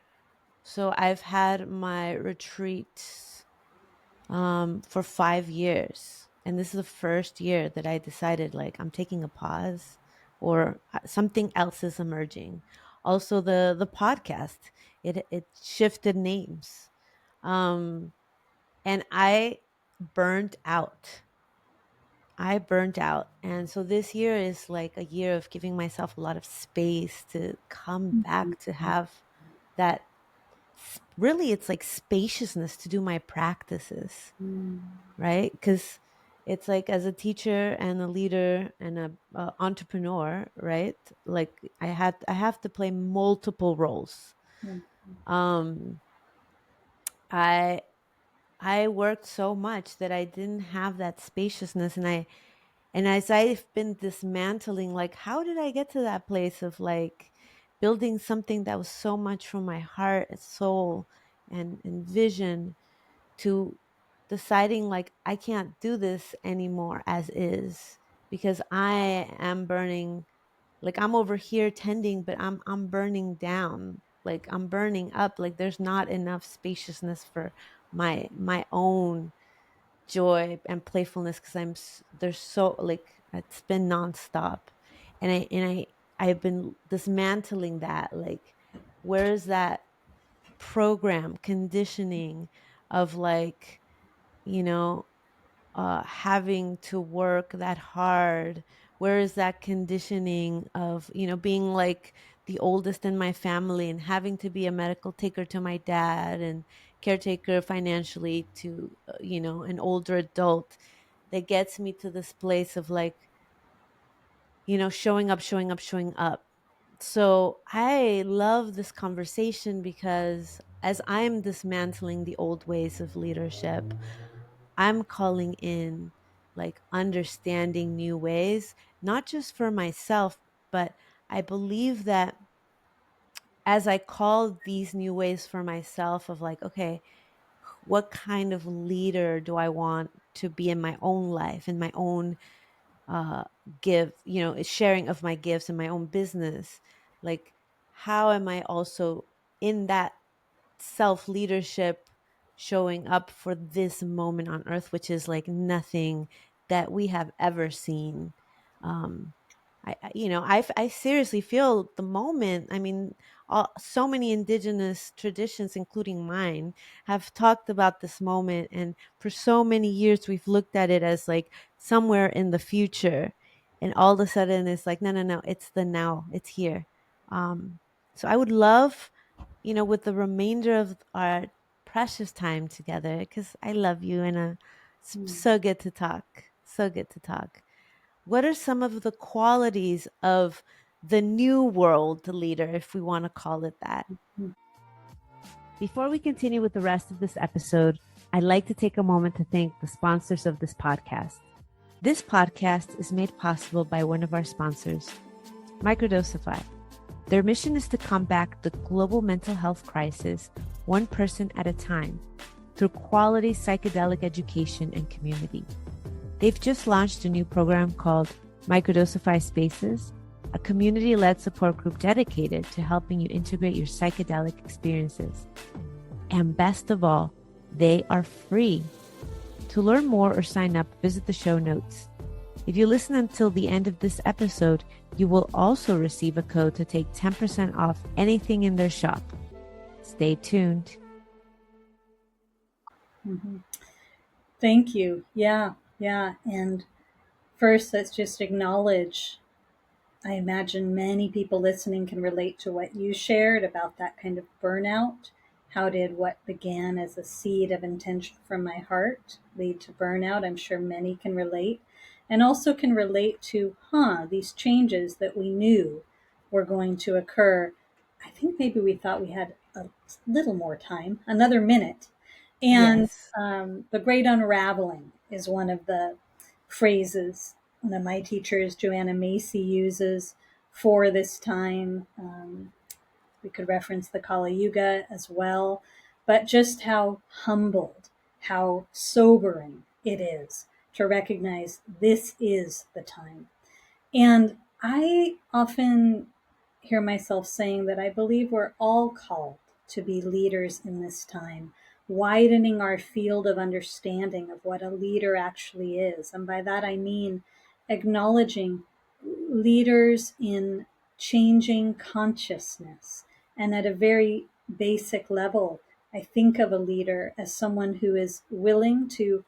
so I've had my retreats for 5 years, and this is the first year that I decided, like, I'm taking a pause, or something else is emerging. Also, the podcast, it shifted names, um and burnt out I burnt out, and so this year is like a year of giving myself a lot of space to come back, to have that, really, it's like spaciousness to do my practices, right? Because it's like, as a teacher and a leader and a entrepreneur, right? Like, I have to play multiple roles. Mm-hmm. um I I worked so much that I didn't have that spaciousness, and as I've been dismantling, like, how did I get to that place of, like, building something that was so much from my heart and soul and vision, to deciding, like, I can't do this anymore as is, because I am burning, like, I'm over here tending, but I'm burning down, like, I'm burning up, like, there's not enough spaciousness for my own joy and playfulness, because there's so, like, it's been nonstop, I've been dismantling that, like, where is that program conditioning of, like, you know having to work that hard? Where is that conditioning of, being like the oldest in my family, and having to be a medical taker to my dad, and caretaker financially to, an older adult, that gets me to this place of, like, showing up, showing up, showing up. So I love this conversation, because as I'm dismantling the old ways of leadership, I'm calling in, like, understanding new ways, not just for myself, but I believe that as I call these new ways for myself, of, like, okay, what kind of leader do I want to be in my own life, in my own uh give, sharing of my gifts in my own business, like, how am I also in that self leadership, showing up for this moment on earth, which is like nothing that we have ever seen. I seriously feel the moment. I mean, so many indigenous traditions, including mine, have talked about this moment. And for so many years, we've looked at it as like somewhere in the future. And all of a sudden, it's like, no, no, no, it's the now, it's here. Um, so I would love, with the remainder of our precious time together, because I love you and it's Mm. so good to talk. So good to talk. What are some of the qualities of the new world leader, if we want to call it that? Before we continue with the rest of this episode, I'd like to take a moment to thank the sponsors of this podcast. This podcast is made possible by one of our sponsors, Microdosify. Their mission is to combat the global mental health crisis one person at a time through quality psychedelic education and community. They've just launched a new program called Microdosify Spaces, a community-led support group dedicated to helping you integrate your psychedelic experiences. And best of all, they are free. To learn more or sign up, visit the show notes. If you listen until the end of this episode, you will also receive a code to take 10% off anything in their shop. Stay tuned. Mm-hmm. Thank you. Yeah. And first, let's just acknowledge, I imagine many people listening can relate to what you shared about that kind of burnout. How did what began as a seed of intention from my heart lead to burnout? I'm sure many can relate, and also can relate to, these changes that we knew were going to occur. I think maybe we thought we had a little more time, another minute. And Yes. the great unraveling is one of the phrases one of my teachers, Joanna Macy, uses for this time. We could reference the Kali Yuga as well, but just how humbled, how sobering it is to recognize this is the time. And I often hear myself saying that I believe we're all called to be leaders in this time, widening our field of understanding of what a leader actually is. And by that I mean acknowledging leaders in changing consciousness. And at a very basic level, I think of a leader as someone who is willing to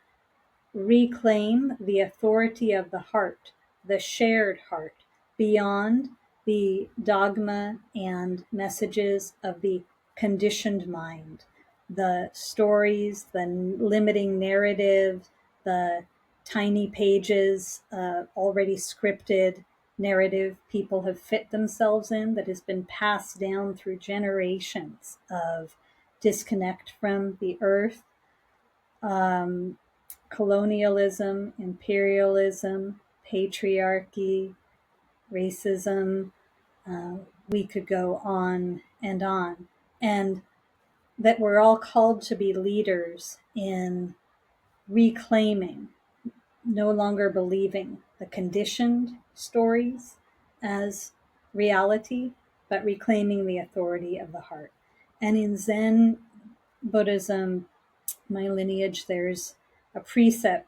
reclaim the authority of the heart, the shared heart, beyond the dogma and messages of the conditioned mind, the stories, the limiting narrative, the tiny pages, already scripted narrative people have fit themselves in that has been passed down through generations of disconnect from the earth, um, colonialism, imperialism, patriarchy, racism. Uh, we could go on and on. And that we're all called to be leaders in reclaiming, no longer believing the conditioned stories as reality, but reclaiming the authority of the heart. And in Zen Buddhism, my lineage, there's a precept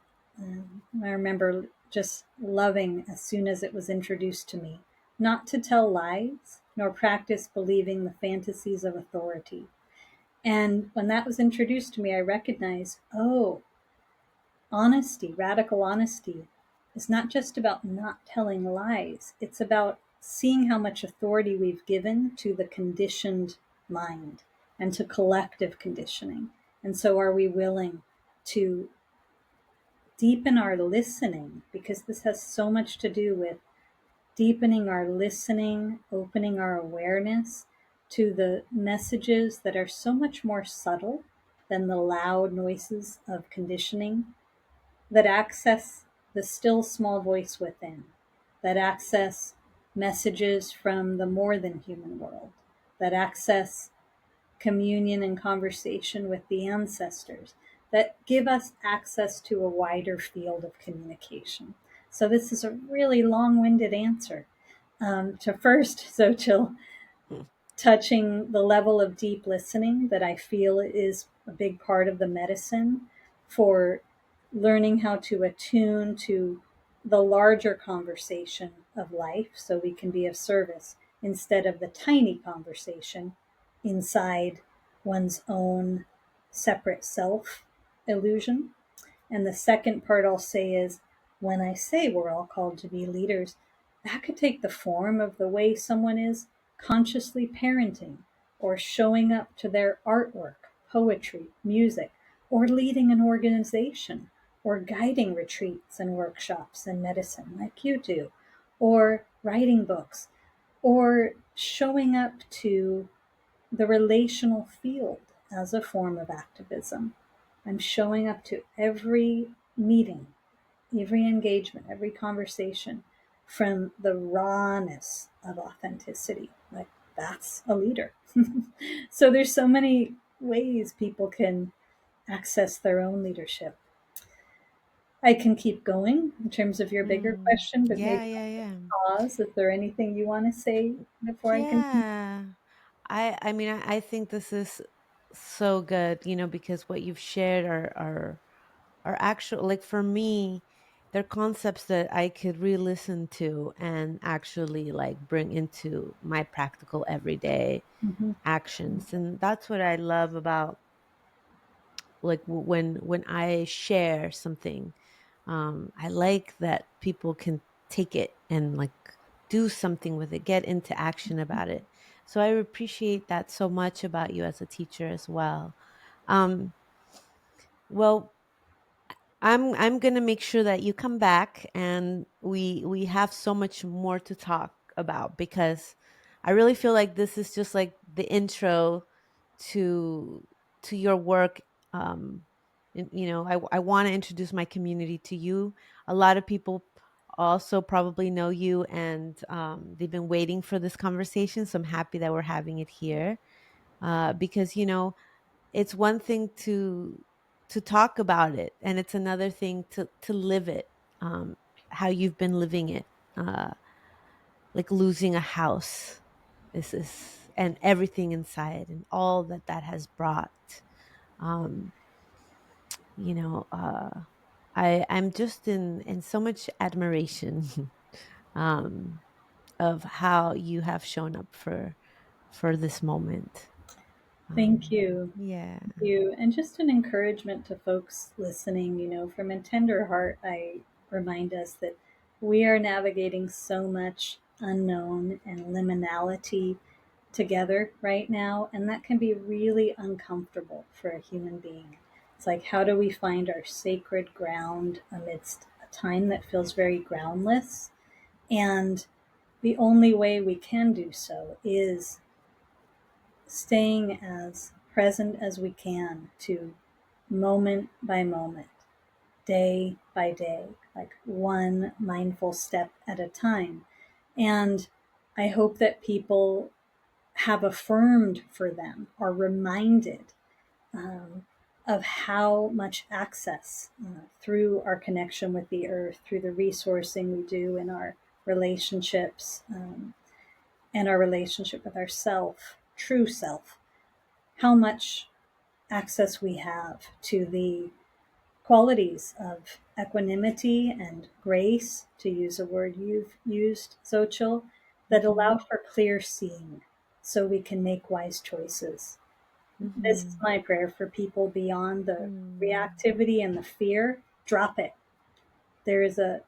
I remember just loving as soon as it was introduced to me: not to tell lies, nor practice believing the fantasies of authority. And when that was introduced to me, I recognized, honesty, radical honesty, is not just about not telling lies. It's about seeing how much authority we've given to the conditioned mind and to collective conditioning. And so are we willing to deepen our listening? Because this has so much to do with deepening our listening, opening our awareness to the messages that are so much more subtle than the loud noises of conditioning, that access the still small voice within, that access messages from the more than human world, that access communion and conversation with the ancestors, that give us access to a wider field of communication. So this is a really long-winded answer. To first, Xochitl, touching the level of deep listening that I feel is a big part of the medicine for learning how to attune to the larger conversation of life so we can be of service instead of the tiny conversation inside one's own separate self illusion. And the second part I'll say is, when I say we're all called to be leaders, that could take the form of the way someone is consciously parenting or showing up to their artwork, poetry, music, or leading an organization or guiding retreats and workshops and medicine like you do, or writing books, or showing up to the relational field as a form of activism. I'm showing up to every meeting, every engagement, every conversation from the rawness of authenticity. Like, that's a leader. So there's so many ways people can access their own leadership. I can keep going in terms of your bigger question, but Yeah, maybe yeah, yeah. pause. Is there anything you want to say before I continue? Yeah. I mean I think this is so good, because what you've shared are actual, like for me, they're concepts that I could re-listen to and actually like bring into my practical everyday Mhm. actions. And that's what I love about like when I share something. I like that people can take it and like do something with it, get into action about it. So I appreciate that so much about you as a teacher as well. um well, I'm gonna make sure that you come back and we have so much more to talk about, because I really feel like this is just like the intro to your work. And, I want to introduce my community to you. A lot of people also probably know you, and they've been waiting for this conversation. So I'm happy that we're having it here, because it's one thing to talk about it, and it's another thing to live it, um how you've been living it, uh like losing a house. This is, and everything inside and all that that has brought. um you know uh I'm just in so much admiration um of how you have shown up for this moment. Thank you. Yeah. You. And just an encouragement to folks listening, from a tender heart, I remind us that we are navigating so much unknown and liminality together right now, and that can be really uncomfortable for a human being. It's like, how do we find our sacred ground amidst a time that feels very groundless? And the only way we can do so is staying as present as we can to moment by moment, day by day, like one mindful step at a time. And I hope that people have affirmed for them, are reminded um, of how much access through our connection with the earth, through the resourcing we do in our relationships, and our relationship with ourself, true self, how much access we have to the qualities of equanimity and grace, to use a word you've used, Xochitl, that allow Mm-hmm. for clear seeing so we can make wise choices. This is Mm-hmm. my prayer for people beyond the Mm. reactivity and the fear. Drop it. There is a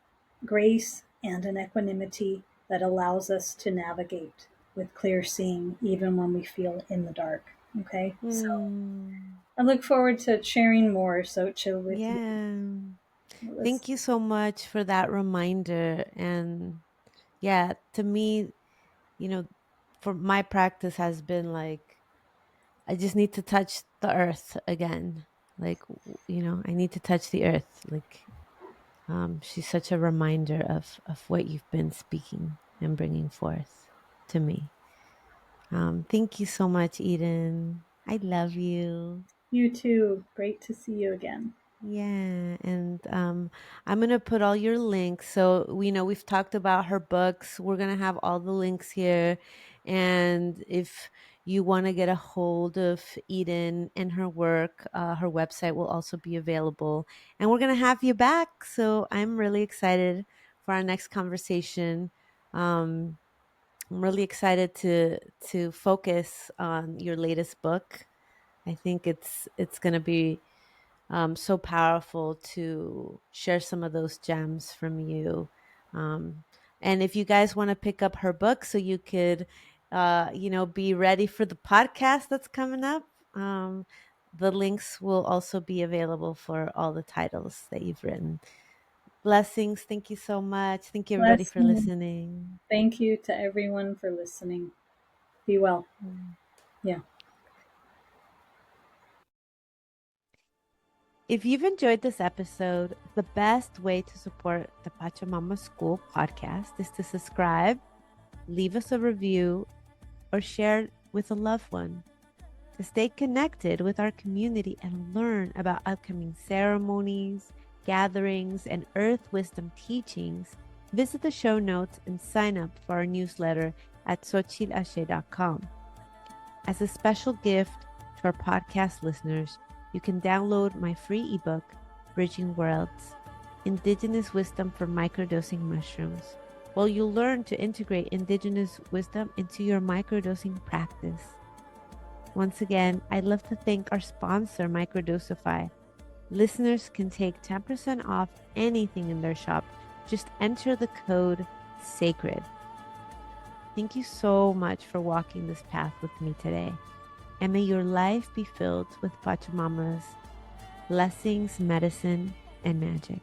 grace and an equanimity that allows us to navigate with clear seeing even when we feel in the dark. Okay, so Mm. I look forward to sharing more, Xochitl, with you. Yeah. It was Thank you so much for that reminder. And yeah, to me, you know, for my practice has been like, I just need to touch the earth again. Like, I need to touch the earth. Like, she's such a reminder of what you've been speaking and bringing forth to me. Thank you so much, Eden. I love you. you too. Great to see you again. Yeah, and I'm gonna put all your links. So we know we've talked about her books. We're gonna have all the links here, And if you want to get a hold of Eden and her work, her website will also be available. And we're going to have you back. So I'm really excited for our next conversation. I'm really excited to focus on your latest book. I think it's going to be so powerful to share some of those gems from you. Um, and if you guys want to pick up her book so you could, be ready for the podcast that's coming up, the links will also be available for all the titles that you've written. Blessings. Thank you so much. Thank you, everybody, for Blessing. listening. Thank you to everyone for listening. Be well. Yeah. If you've enjoyed this episode, the best way to support the Pachamama School podcast is to subscribe, leave us a review, or share it with a loved one. To stay connected with our community and learn about upcoming ceremonies, gatherings, and earth wisdom teachings, visit the show notes and sign up for our newsletter at xochitlashe.com. As a special gift to our podcast listeners, you can download my free ebook, Bridging Worlds, Indigenous Wisdom for Microdosing Mushrooms, while you'll learn to integrate indigenous wisdom into your microdosing practice. Once again, I'd love to thank our sponsor, Microdosify. Listeners can take 10% off anything in their shop. Just enter the code SACRED. Thank you so much for walking this path with me today. And may your life be filled with Pachamama's blessings, medicine, and magic.